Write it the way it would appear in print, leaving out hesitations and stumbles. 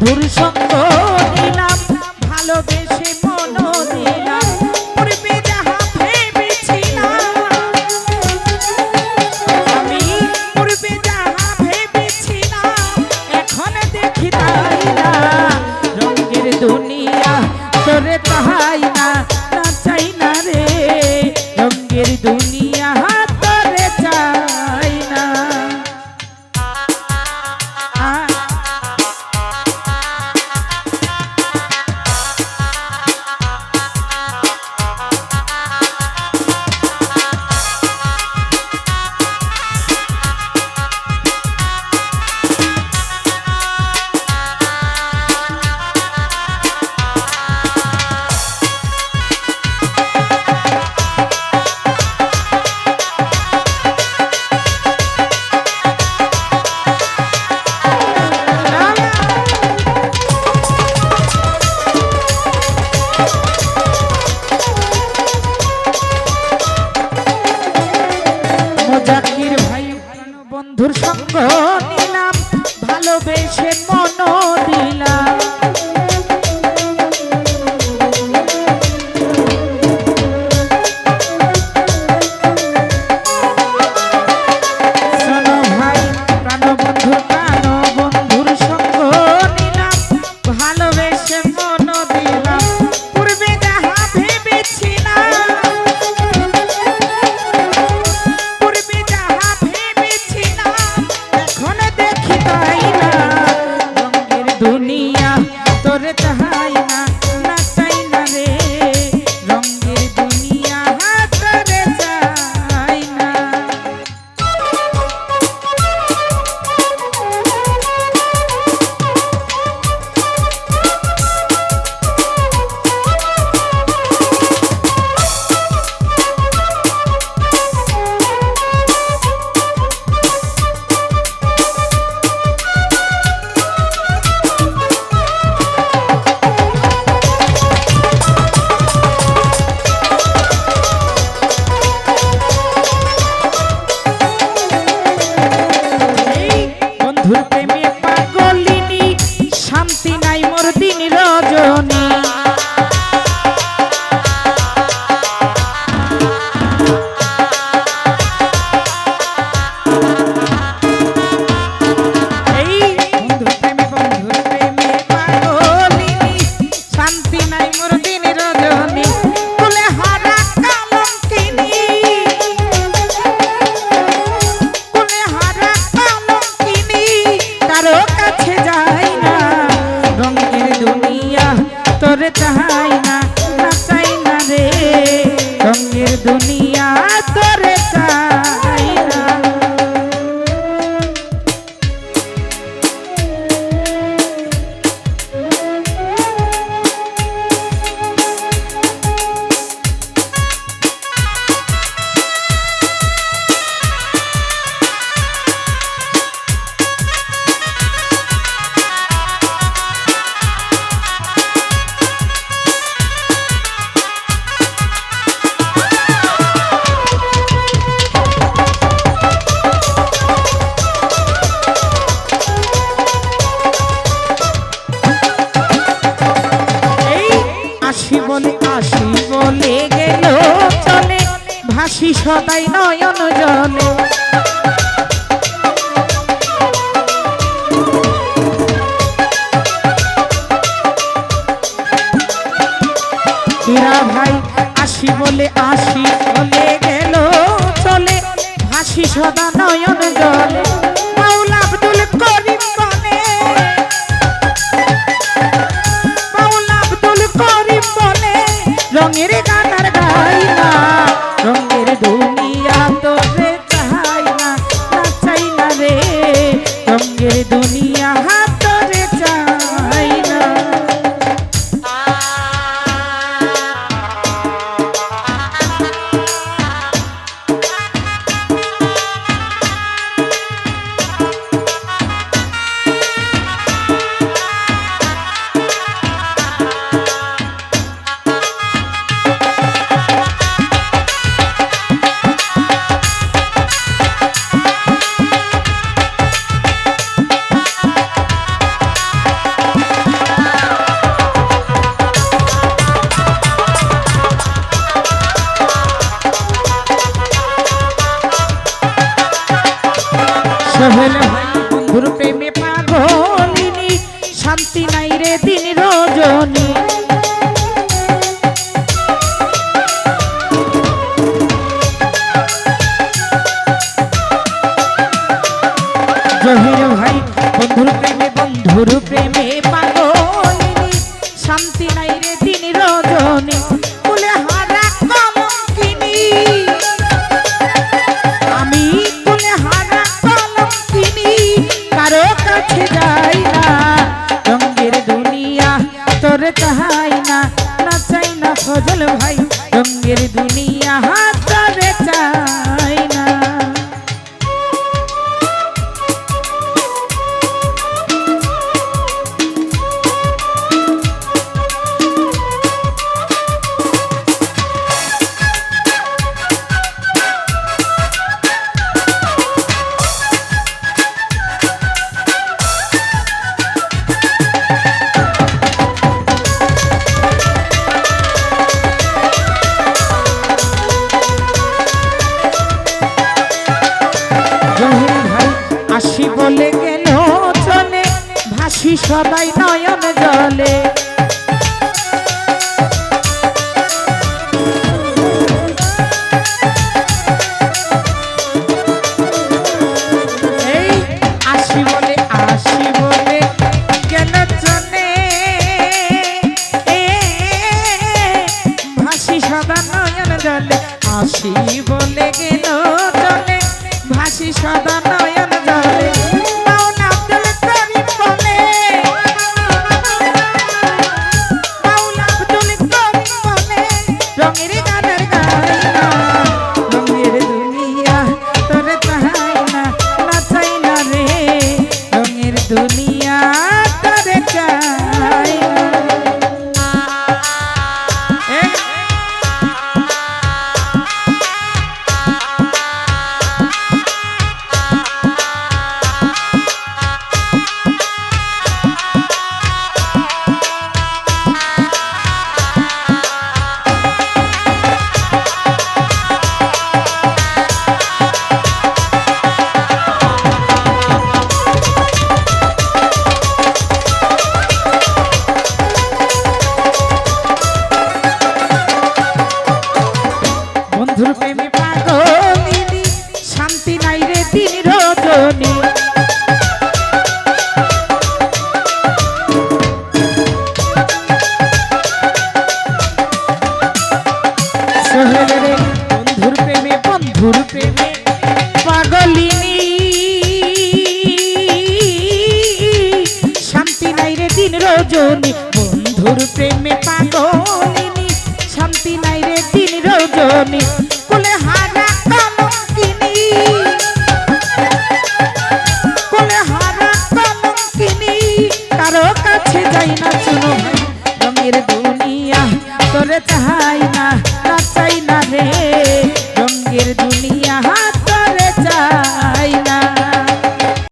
বন্ধুর সঙ্গ নিলাম ভালোবেসে মন দিলাম পূর্বে যাহা ভেবেছিলাম আমি পূর্বে যাহা ভেবেছিলাম এখন দেখি তাই না রঙের দুনিয়া তোরে তাই না না চাই না রে রঙের দুনিয়া তোরে চাই না জাকির ভাই বন্ধুর সঙ্গ নিলাম ভালোবেসে মন দিলাম শোনো ভাই প্রাণবন্ধুর সঙ্গ নিলাম ভালোবেসে মন দিলাম পূর্বে যাহা ভেবেছিলাম দুনিয়া তোরে চাই না না চাই না রে রঙের দুনিয়া তোরে চাই না বন্ধুর প্রেমে পাগলিনী শান্তি নাই মোর দিন রজনী এই বন্ধুর প্রেমে পাগলিনী শান্তি নাই মোর দিন রজনী কুলে হারা কালঙ্কিনী কুলে হারা কালঙ্কিনী কারো কাছে যাই না রঙের দুনিয়া তোরে চাই না না চাই না রে রঙের দুনিয়া তোরে চাই না আসি বলে গেল চলে ভাসি সদাই নয়ন জলে হীরা ভাই আসি বলে গেল চলে ভাসি সদা নয়ন জলে মাওলা আব্দুল করিম বলে রঙের গানার গাই না রঙের দুনিয়া তোরে চাই না না চাই না রে রঙের দুনিয়া তোরে চাই না রঙের দুনিয়া তোরে চাই না। আসি বলে গেল চলে, ভাসি সবাই নয়ন জলে। এই আসি বলে গেল চলে, ভাসি সদা নয়ন জলে। আসি বলে গেল চলে, ভাসি সদা নয়ন জলে। মাওলা আব্দুল করিম বলে, মাওলা আব্দুল করিম বলে, রঙের গানের গাইনা, রঙের দুনিয়া তোরে চাই না, না চাই না রে, রঙের দুনিয়া তোরে চাই না। বন্ধুর প্রেমে পাগলিনী, শান্তি নাই রে দিন রজনী। সোহেল রে বন্ধুর প্রেমে পাগলিনী, শান্তি নাই রে দিন রজনী। বন্ধুর প্রেমে পাগলিনী, শান্তি নাই রে দিন রজনী। কোলে হারা কলঙ্কিনী, কোলে হারা কলঙ্কিনী, কারো কাছে যাই না শুনো ভাই, রঙের দুনিয়া তোরে চাই না,